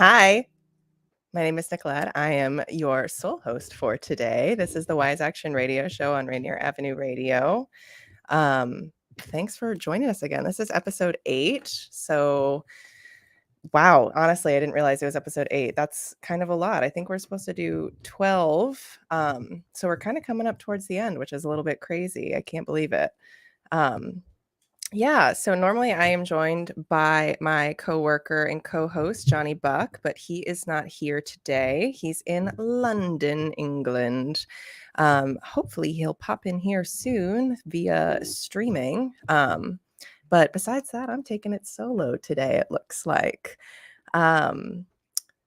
Hi, my name is Nicolette. I am your sole host for today. This is the Wise Action Radio Show on Rainier Avenue Radio. Thanks for joining us again. This is episode 8. So, wow, honestly, I didn't realize it was episode 8. That's kind of a lot. I think we're supposed to do 12. So we're kind of coming up towards the end, which is a little bit crazy. I can't believe it. Yeah, so normally I am joined by my coworker and co-host Johnny Buck, but he is not here today. He's in London, England. Hopefully he'll pop in here soon via streaming. But besides that, I'm taking it solo today, it looks like.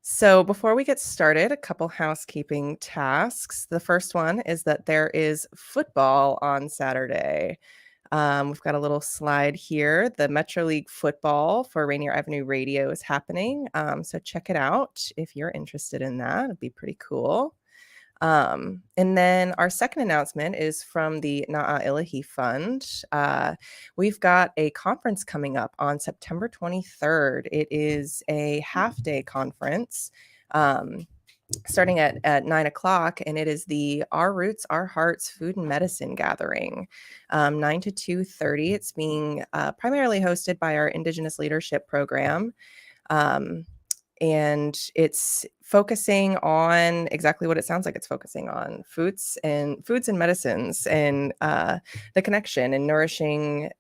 So before we get started, a couple housekeeping tasks. The first one is that there is football on Saturday. We've got a little slide here. The Metro League football for Rainier Avenue Radio is happening. So check it out if you're interested in that. It'd be pretty cool. And then our second announcement is from the Illahee Fund. We've got a conference coming up on September 23rd. It is a half-day conference. Starting at 9 o'clock, and it is the Our Roots, Our Hearts Food and Medicine Gathering, 9 to 2:30. It's being primarily hosted by our Indigenous Leadership Program, and it's focusing on exactly what it sounds like it's focusing on: foods and medicines, and the connection and nourishing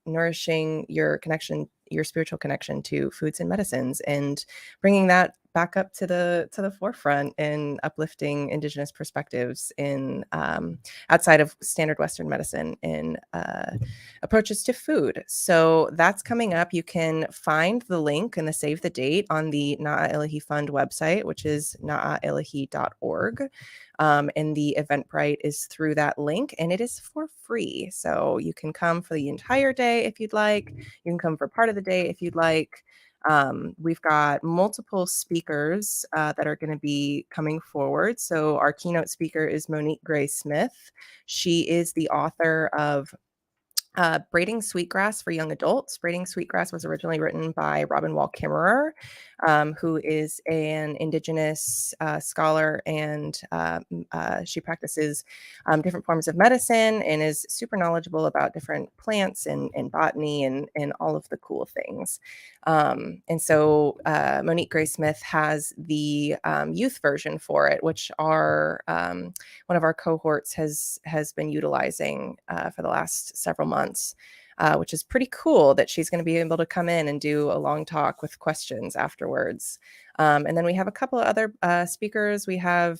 your connection, your spiritual connection to foods and medicines, and bringing that back up to the forefront and uplifting Indigenous perspectives in outside of standard Western medicine and approaches to food. So that's coming up. You can find the link and the save the date on the Illahee Fund website, which is illahee.org. And the Eventbrite is through that link, and it is for free. So you can come for the entire day if you'd like. You can come for part of the day if you'd like. We've got multiple speakers that are going to be coming forward. So our keynote speaker is Monique Gray Smith. She is the author of Braiding Sweetgrass for Young Adults. Braiding Sweetgrass was originally written by Robin Wall Kimmerer, who is an Indigenous scholar, and she practices different forms of medicine and is super knowledgeable about different plants and botany and all of the cool things. And so Monique Gray Smith has the youth version for it, which one of our cohorts has been utilizing for the last several months. Which is pretty cool that she's going to be able to come in and do a long talk with questions afterwards. And then we have a couple of other speakers. We have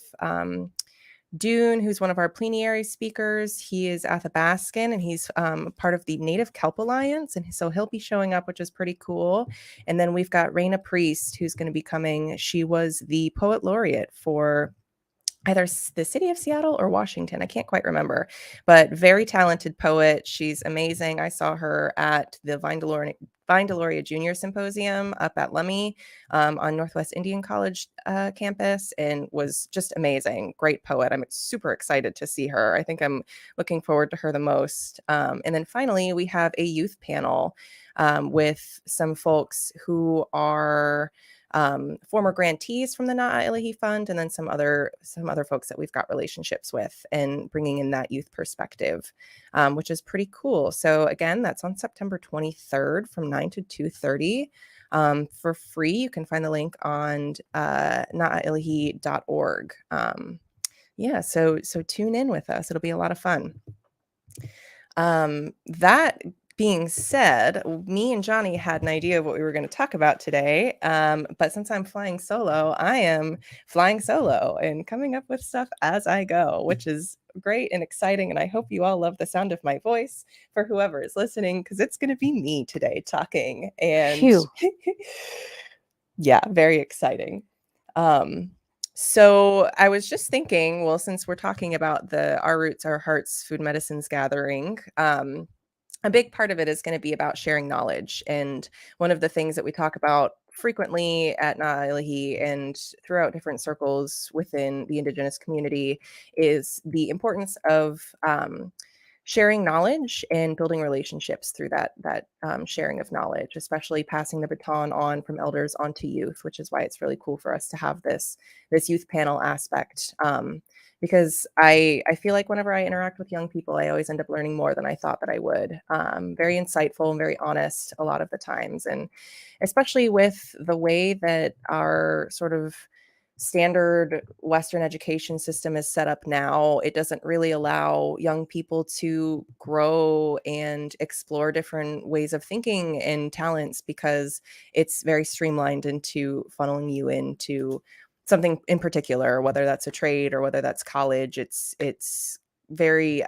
Dune, who's one of our plenary speakers. He is Athabascan, and he's part of the Native Kelp Alliance, and so he'll be showing up, which is pretty cool. And then we've got Raina Priest, who's going to be coming. She was the poet laureate for either the city of Seattle or Washington. I can't quite remember, but very talented poet. She's amazing. I saw her at the Vine Deloria Junior Symposium up at Lummi on Northwest Indian College campus, and was just amazing. Great poet. I'm super excited to see her. I think I'm looking forward to her the most. And then finally, we have a youth panel with some folks who are former grantees from the Illahee Fund, and then some other folks that we've got relationships with, and bringing in that youth perspective, which is pretty cool. So again, that's on September 23rd from 9 to 2:30 for free. You can find the link on illahee.org. Yeah, so tune in with us. It'll be a lot of fun. That being said, me and Johnny had an idea of what we were going to talk about today, but since I'm flying solo, I am flying solo and coming up with stuff as I go, which is great and exciting, and I hope you all love the sound of my voice for whoever is listening, because it's going to be me today talking, and yeah, very exciting. So I was just thinking, well, since we're talking about the Our Roots, Our Hearts Food Medicines Gathering, a big part of it is going to be about sharing knowledge. And one of the things that we talk about frequently at Illahee and throughout different circles within the Indigenous community is the importance of sharing knowledge and building relationships through that sharing of knowledge, especially passing the baton on from elders onto youth, which is why it's really cool for us to have this youth panel aspect. Because I feel like whenever I interact with young people, I always end up learning more than I thought that I would. Very insightful and very honest a lot of the times, and especially with the way that our sort of standard Western education system is set up now, it doesn't really allow young people to grow and explore different ways of thinking and talents because it's very streamlined into funneling you into something in particular, whether that's a trade or whether that's college. It's very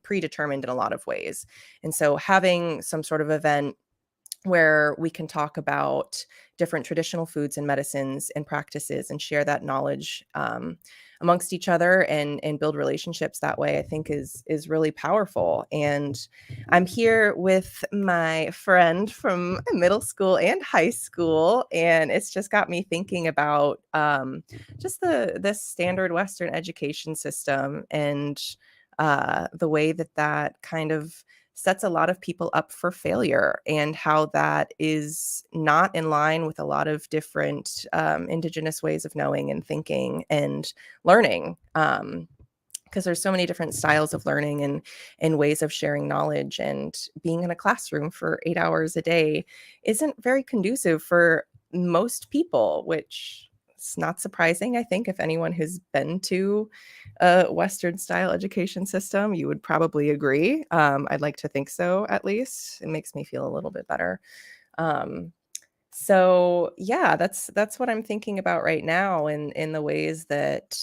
predetermined in a lot of ways. And so having some sort of event where we can talk about different traditional foods and medicines and practices and share that knowledge amongst each other and build relationships that way, I think is really powerful. And I'm here with my friend from middle school and high school, and it's just got me thinking about just this standard Western education system and the way that kind of sets a lot of people up for failure, and how that is not in line with a lot of different indigenous ways of knowing and thinking and learning. Because there's so many different styles of learning and ways of sharing knowledge, and being in a classroom for 8 hours a day isn't very conducive for most people, which is not surprising. I think if anyone who's been to a Western style education system, you would probably agree. I'd like to think so, at least. It makes me feel a little bit better. Um, so yeah, that's what I'm thinking about right now, in the ways that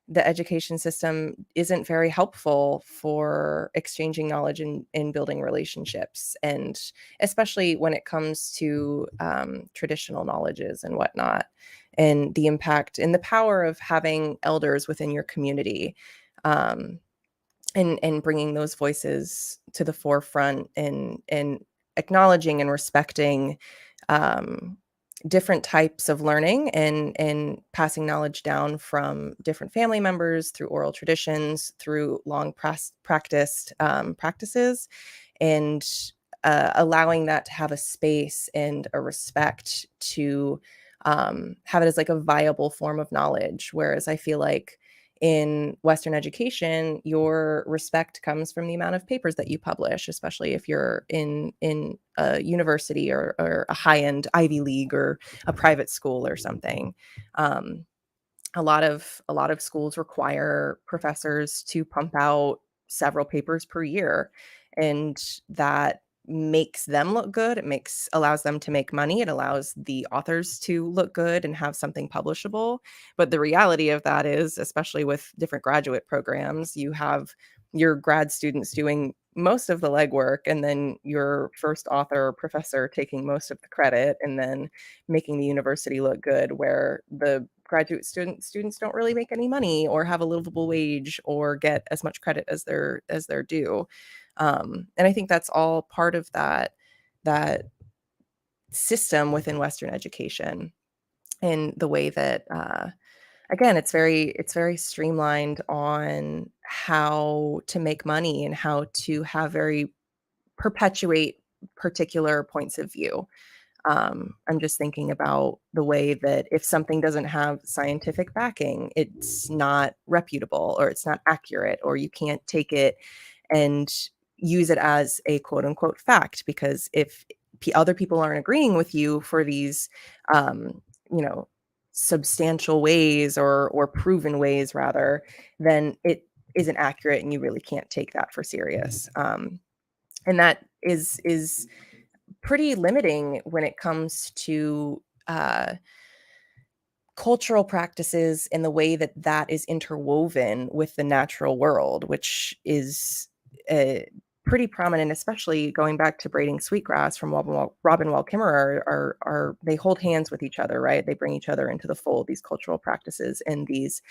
the education system isn't very helpful for exchanging knowledge and building relationships, and especially when it comes to traditional knowledges and whatnot, and the impact and the power of having elders within your community, um, and bringing those voices to the forefront, and acknowledging and respecting um, different types of learning, and passing knowledge down from different family members through oral traditions, through long practiced practices, and allowing that to have a space and a respect to have it as like a viable form of knowledge. Whereas I feel like in Western education, your respect comes from the amount of papers that you publish, especially if you're in a university, or a high-end Ivy League, or a private school or something. Um, a lot of schools require professors to pump out several papers per year, and that makes them look good. Allows them to make money. It allows the authors to look good and have something publishable. But the reality of that is, especially with different graduate programs, you have your grad students doing most of the legwork, and then your first author or professor taking most of the credit, and then making the university look good, where the graduate students don't really make any money, or have a livable wage, or get as much credit as they're due. And I think that's all part of that system within Western education, and the way that again, it's very streamlined on how to make money, and how to have very perpetuate particular points of view. I'm just thinking about the way that if something doesn't have scientific backing, it's not reputable, or it's not accurate, or you can't take it and use it as a quote unquote fact. Because if other people aren't agreeing with you for these, um, you know, substantial ways, or proven ways rather, then it isn't accurate, and you really can't take that for serious. And that is pretty limiting when it comes to cultural practices, and the way that is interwoven with the natural world, which is uh, pretty prominent, especially going back to braiding sweetgrass from Robin Wall Kimmerer. Are they hold hands with each other, right? They bring each other into the fold, these cultural practices, and these,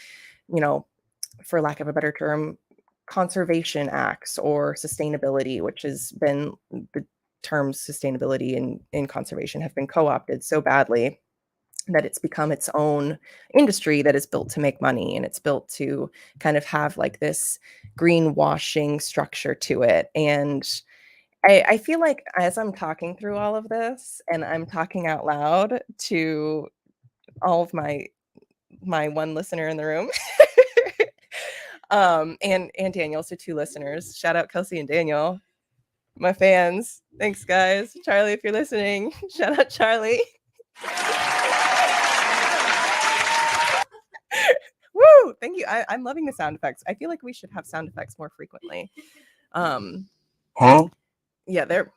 you know, for lack of a better term, conservation acts, or sustainability, which has been the terms sustainability and conservation have been co-opted so badly that it's become its own industry that is built to make money, and it's built to kind of have like this greenwashing structure to it. And I feel like as I'm talking through all of this and I'm talking out loud to all of my one listener in the room, and Daniel, so 2 listeners. Shout out Kelsey and Daniel, my fans. Thanks, guys. Charlie, if you're listening, shout out Charlie. Woo! Thank you. I'm loving the sound effects. I feel like we should have sound effects more frequently. Yeah, they're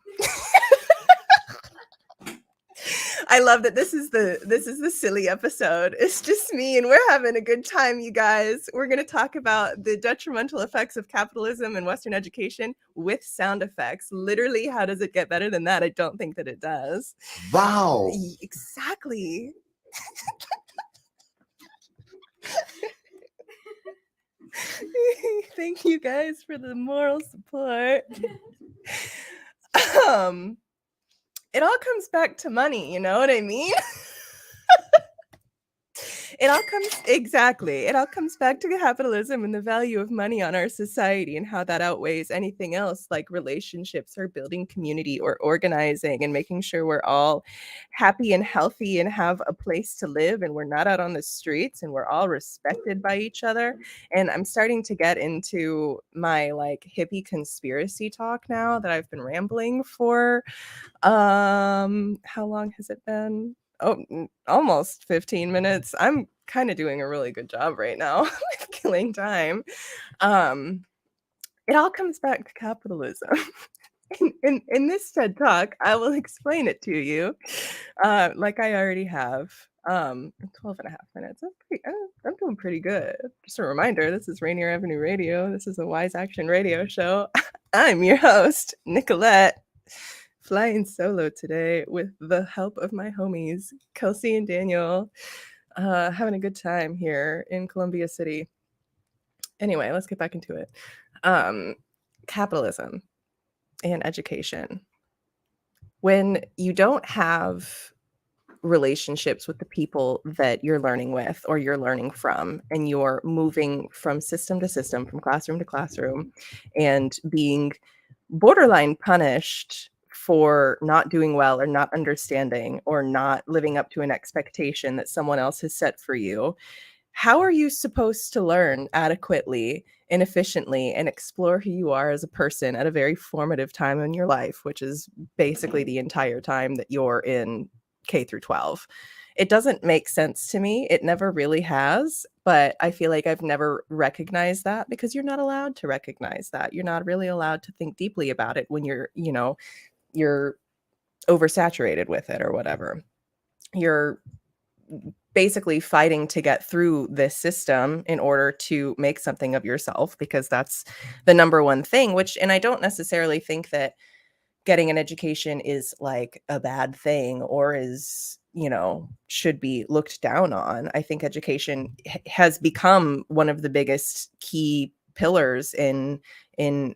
I love that this is the silly episode. It's just me and we're having a good time, you guys. We're going to talk about the detrimental effects of capitalism and Western education with sound effects. Literally, how does it get better than that? I don't think that it does. Wow. Exactly. Thank you guys for the moral support. It all comes back to money, you know what I mean? It all comes back to capitalism and the value of money on our society and how that outweighs anything else, like relationships or building community or organizing and making sure we're all happy and healthy and have a place to live and we're not out on the streets and we're all respected by each other. And I'm starting to get into my like hippie conspiracy talk now that I've been rambling for how long has it been? Almost 15 minutes. I'm kind of doing a really good job right now with killing time. It all comes back to capitalism. In this TED Talk, I will explain it to you, like I already have. 12 and a half minutes. I'm doing pretty good. Just a reminder, this is Rainier Avenue Radio. This is a Wise Action Radio show. I'm your host, Nicolette. Flying solo today with the help of my homies, Kelsey and Daniel, having a good time here in Columbia City. Anyway, let's get back into it. Capitalism and education. When you don't have relationships with the people that you're learning with or you're learning from, and you're moving from system to system, from classroom to classroom, and being borderline punished for not doing well or not understanding or not living up to an expectation that someone else has set for you, how are you supposed to learn adequately and efficiently and explore who you are as a person at a very formative time in your life, which is basically the entire time that you're in K through 12? It doesn't make sense to me. It never really has, but I feel like I've never recognized that because you're not allowed to recognize that. You're not really allowed to think deeply about it when you're oversaturated with it or whatever. You're basically fighting to get through this system in order to make something of yourself, because that's the number one thing, and I don't necessarily think that getting an education is like a bad thing or is, should be looked down on. I think education has become one of the biggest key pillars in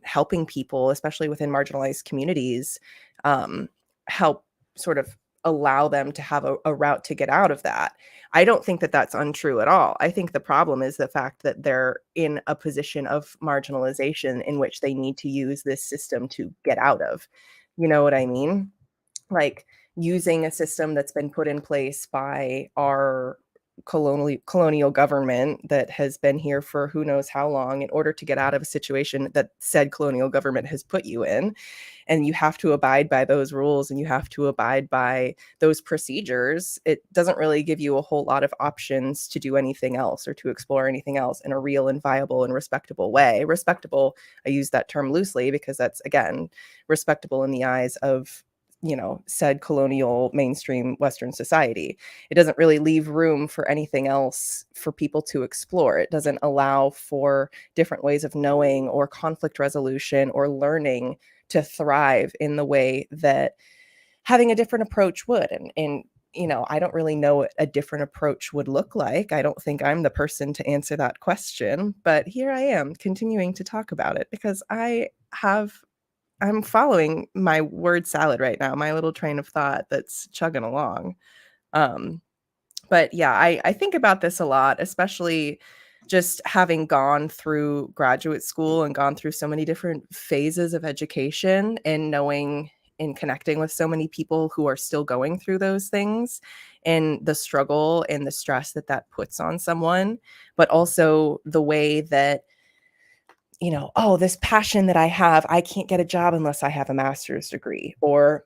helping people, especially within marginalized communities, help sort of allow them to have a route to get out of that. I don't think that that's untrue at all. I think the problem is the fact that they're in a position of marginalization in which they need to use this system to get out of. You know what I mean? Like using a system that's been put in place by our colonial government that has been here for who knows how long in order to get out of a situation that said colonial government has put you in. And you have to abide by those rules and you have to abide by those procedures. It doesn't really give you a whole lot of options to do anything else or to explore anything else in a real and viable and respectable way. Respectable, I use that term loosely because that's, again, respectable in the eyes of said colonial mainstream Western society. It doesn't really leave room for anything else for people to explore. It doesn't allow for different ways of knowing or conflict resolution or learning to thrive in the way that having a different approach would. And I don't really know what a different approach would look like. I don't think I'm the person to answer that question, but here I am continuing to talk about it because I'm following my word salad right now, my little train of thought that's chugging along. But yeah, I think about this a lot, especially just having gone through graduate school and gone through so many different phases of education and knowing and connecting with so many people who are still going through those things and the struggle and the stress that that puts on someone, but also the way that, oh, this passion that I have, I can't get a job unless I have a master's degree, or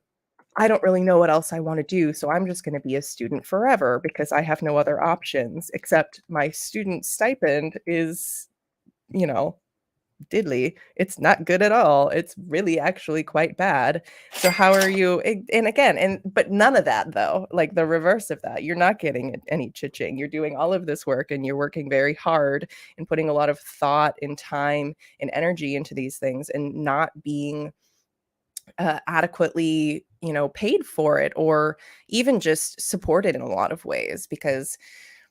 I don't really know what else I want to do, so I'm just going to be a student forever because I have no other options except my student stipend is, you know, diddly. It's not good at all. It's really actually quite bad. So how are you and again, but none of that though, like the reverse of that. You're not getting any cha-ching. You're doing all of this work and you're working very hard and putting a lot of thought and time and energy into these things and not being adequately, paid for it or even just supported in a lot of ways because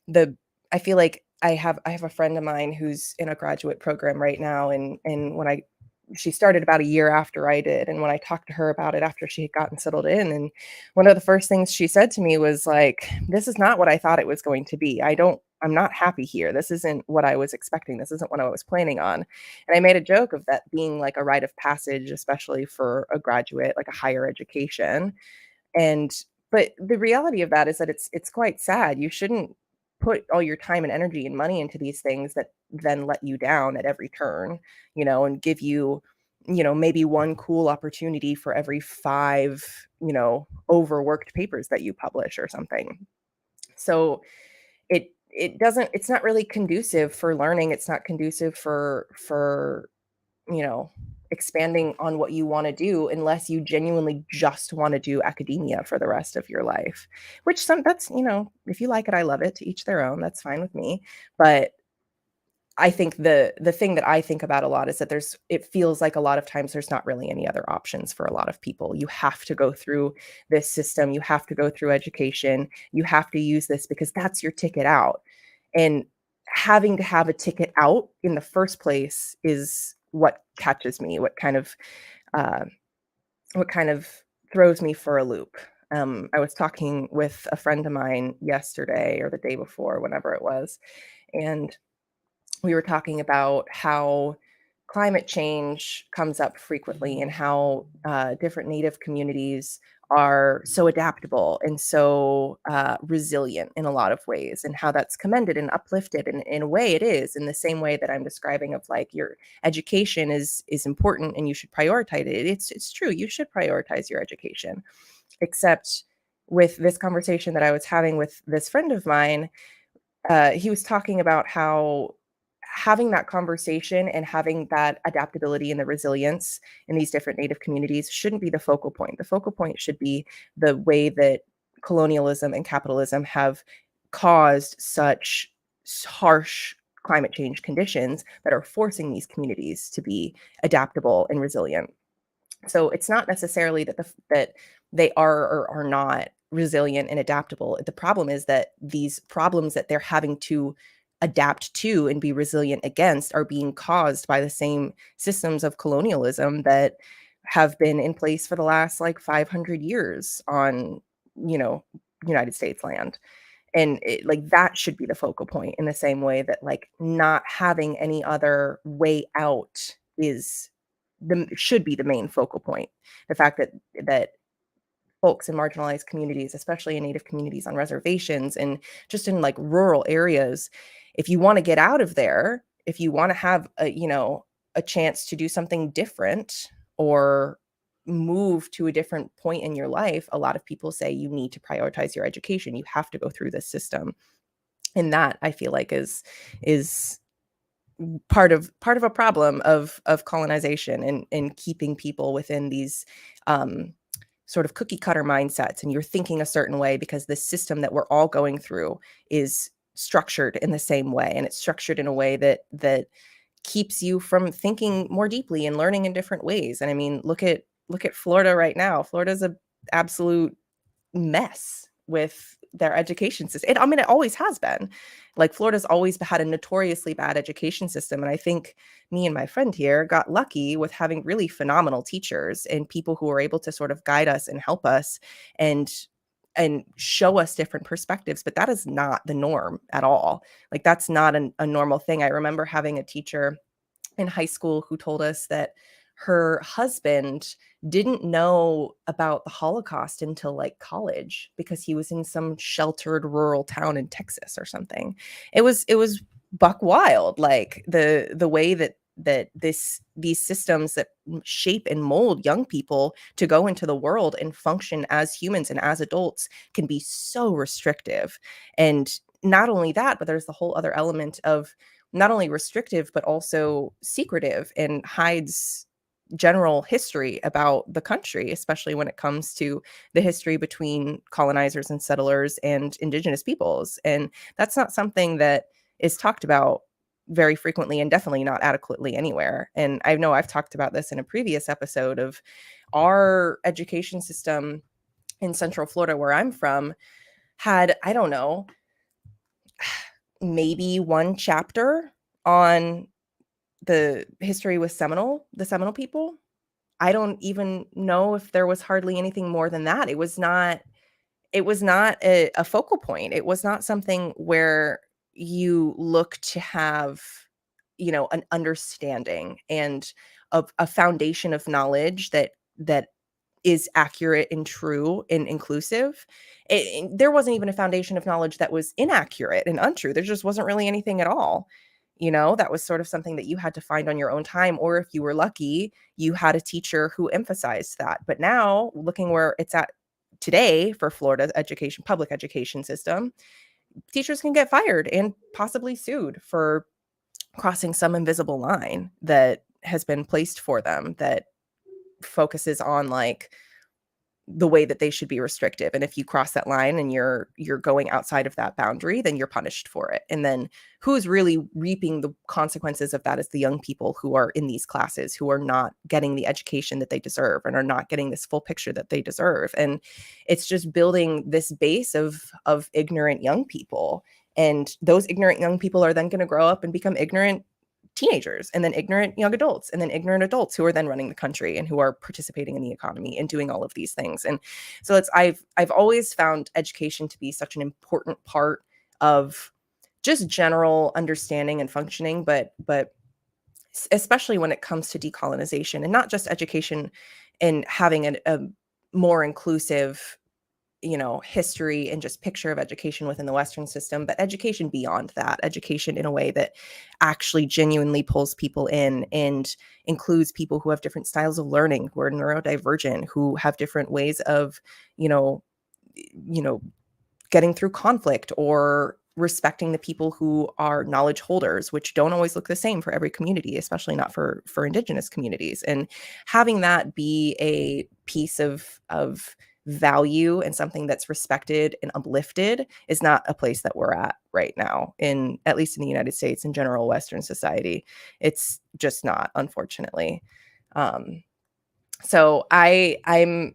the I feel like I have a friend of mine who's in a graduate program right now and when she started about a year after I did, and when I talked to her about it after she had gotten settled in, and one of the first things she said to me was like, this is not what I thought it was going to be. I'm not happy here. This isn't what I was expecting. This isn't what I was planning on. And I made a joke of that being like a rite of passage, especially for a graduate, like a higher education. And but the reality of that is that it's quite sad. You shouldn't put all your time and energy and money into these things that then let you down at every turn, and give you, maybe one cool opportunity for every five, overworked papers that you publish or something. So it's not really conducive for learning. It's not conducive for you know, expanding on what you want to do unless you genuinely just want to do academia for the rest of your life. Which that's, if you like it, I love it. To each their own. That's fine with me. But I think the thing that I think about a lot is that it feels like a lot of times there's not really any other options for a lot of people. You have to go through this system, you have to go through education, you have to use this because that's your ticket out. And having to have a ticket out in the first place is what catches me, uh, what kind of throws me for a loop. I was talking with a friend of mine yesterday or the day before, whenever it was, and we were talking about how climate change comes up frequently and how different Native communities are so adaptable and so resilient in a lot of ways, and how that's commended and uplifted. And in a way, it is in the same way that I'm describing of like your education is important and you should prioritize it. It's true. You should prioritize your education, except with this conversation that I was having with this friend of mine, he was talking about how having that conversation and having that adaptability and the resilience in these different Native communities shouldn't be the focal point. The focal point should be the way that colonialism and capitalism have caused such harsh climate change conditions that are forcing these communities to be adaptable and resilient. So it's not necessarily that they are or are not resilient and adaptable. The problem is that these problems that they're having to adapt to and be resilient against are being caused by the same systems of colonialism that have been in place for the last like 500 years on, you know, United States land. And like that should be the focal point in the same way that like not having any other way out is should be the main focal point. The fact that folks in marginalized communities, especially in Native communities on reservations and just in like rural areas, if you want to get out of there, if you want to have a chance to do something different or move to a different point in your life, a lot of people say you need to prioritize your education. You have to go through this system. And that I feel like is part of a problem of colonization and keeping people within these sort of cookie cutter mindsets, and you're thinking a certain way because the system that we're all going through is structured in the same way, and it's structured in a way that keeps you from thinking more deeply and learning in different ways. And I mean, look at Florida right now. Florida's a absolute mess with their education system. I mean, it always has been. Like Florida's always had a notoriously bad education system. And I think me and my friend here got lucky with having really phenomenal teachers and people who were able to sort of guide us and help us and and show us different perspectives, but that is not the norm at all. Like that's not a normal thing. I remember having a teacher in high school who told us that her husband didn't know about the Holocaust until like college because he was in some sheltered rural town in Texas or something. It was buck wild, like the way that these systems that shape and mold young people to go into the world and function as humans and as adults can be so restrictive. And not only that, but there's the whole other element of not only restrictive, but also secretive and hides general history about the country, especially when it comes to the history between colonizers and settlers and indigenous peoples. And that's not something that is talked about very frequently and definitely not adequately anywhere. And I know I've talked about this in a previous episode of our education system in Central Florida, where I'm from, had, I don't know, maybe one chapter on the history with the Seminole people. I don't even know if there was hardly anything more than that. It was not a focal point. It was not something where you look to have, an understanding and a foundation of knowledge that is accurate and true and inclusive. There wasn't even a foundation of knowledge that was inaccurate and untrue. There just wasn't really anything at all. That was sort of something that you had to find on your own time. Or if you were lucky, you had a teacher who emphasized that. But now, looking where it's at today for Florida's public education system, teachers can get fired and possibly sued for crossing some invisible line that has been placed for them that focuses on like the way that they should be restrictive. And if you cross that line and you're going outside of that boundary, then you're punished for it. And then who's really reaping the consequences of that is the young people who are in these classes, who are not getting the education that they deserve and are not getting this full picture that they deserve. And it's just building this base of ignorant young people. And those ignorant young people are then going to grow up and become ignorant teenagers, and then ignorant young adults, and then ignorant adults who are then running the country and who are participating in the economy and doing all of these things. And so I've always found education to be such an important part of just general understanding and functioning, but especially when it comes to decolonization, and not just education and having a more inclusive history and just picture of education within the Western system, but education beyond that, education in a way that actually genuinely pulls people in and includes people who have different styles of learning, who are neurodivergent, who have different ways of, getting through conflict, or respecting the people who are knowledge holders, which don't always look the same for every community, especially not for Indigenous communities. And having that be a piece of value and something that's respected and uplifted is not a place that we're at right now, at least in the United States, in general Western society. It's just not, unfortunately. So I'm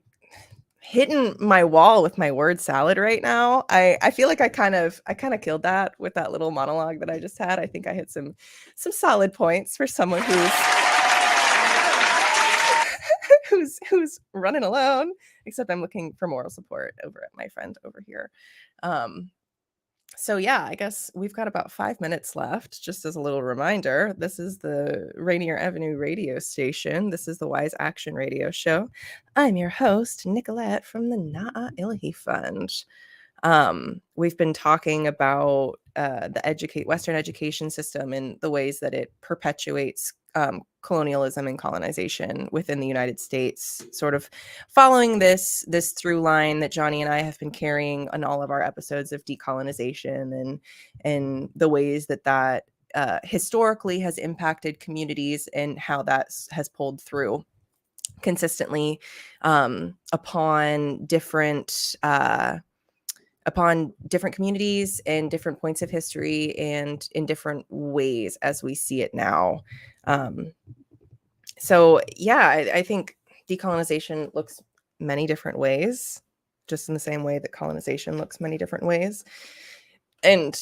hitting my wall with my word salad right now. I feel like I kind of killed that with that little monologue that I just had. I think I hit some solid points for someone who's running alone, except I'm looking for moral support over at my friend over here. So yeah, I guess we've got about 5 minutes left. Just as a little reminder, this is the Rainier Avenue radio station. This is the Wise Action Radio Show. I'm your host, Nicolette from the Illahee Fund. We've been talking about the Western education system and the ways that it perpetuates colonialism and colonization within the United States, sort of following this through line that Johnny and I have been carrying on all of our episodes of decolonization, and the ways that historically has impacted communities and how that has pulled through consistently upon different communities and different points of history and in different ways as we see it now. So yeah, I think decolonization looks many different ways, just in the same way that colonization looks many different ways. And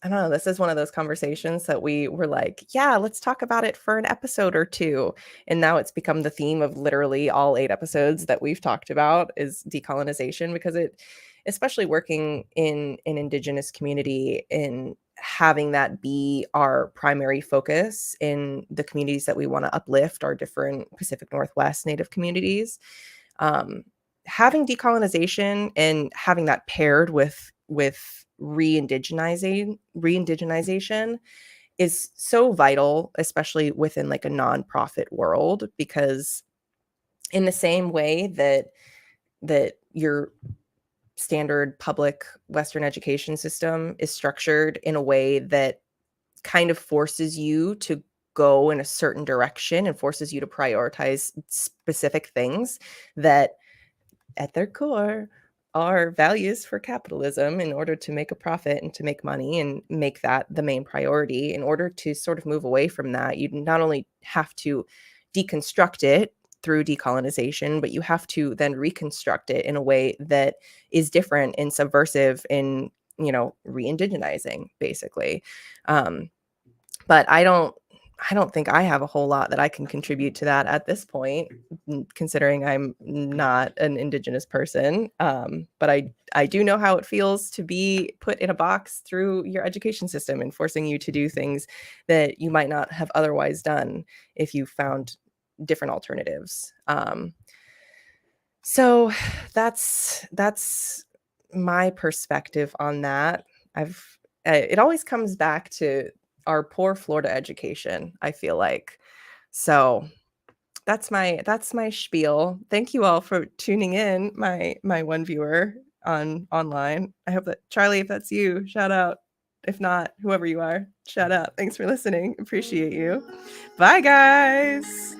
I don't know, this is one of those conversations that we were like, yeah, let's talk about it for an episode or two. And now it's become the theme of literally all 8 episodes that we've talked about is decolonization, because it, especially working in an Indigenous community, in having that be our primary focus in the communities that we want to uplift, our different Pacific Northwest Native communities. Um, Having decolonization and having that paired with re-indigenization is so vital, especially within like a nonprofit world, because in the same way that your standard public Western education system is structured in a way that kind of forces you to go in a certain direction and forces you to prioritize specific things that at their core are values for capitalism in order to make a profit and to make money and make that the main priority. In order to sort of move away from that, you not only have to deconstruct it through decolonization, but you have to then reconstruct it in a way that is different and subversive in, re-indigenizing, basically. But I don't think I have a whole lot that I can contribute to that at this point, considering I'm not an Indigenous person. But I do know how it feels to be put in a box through your education system and forcing you to do things that you might not have otherwise done if you found different alternatives. So that's my perspective on that. It always comes back to our poor Florida education, I feel like. So that's my spiel. Thank you all for tuning in, my one viewer online. I hope that Charlie, if that's you, shout out. If not, whoever you are, shout out. Thanks for listening. Appreciate you. Bye guys.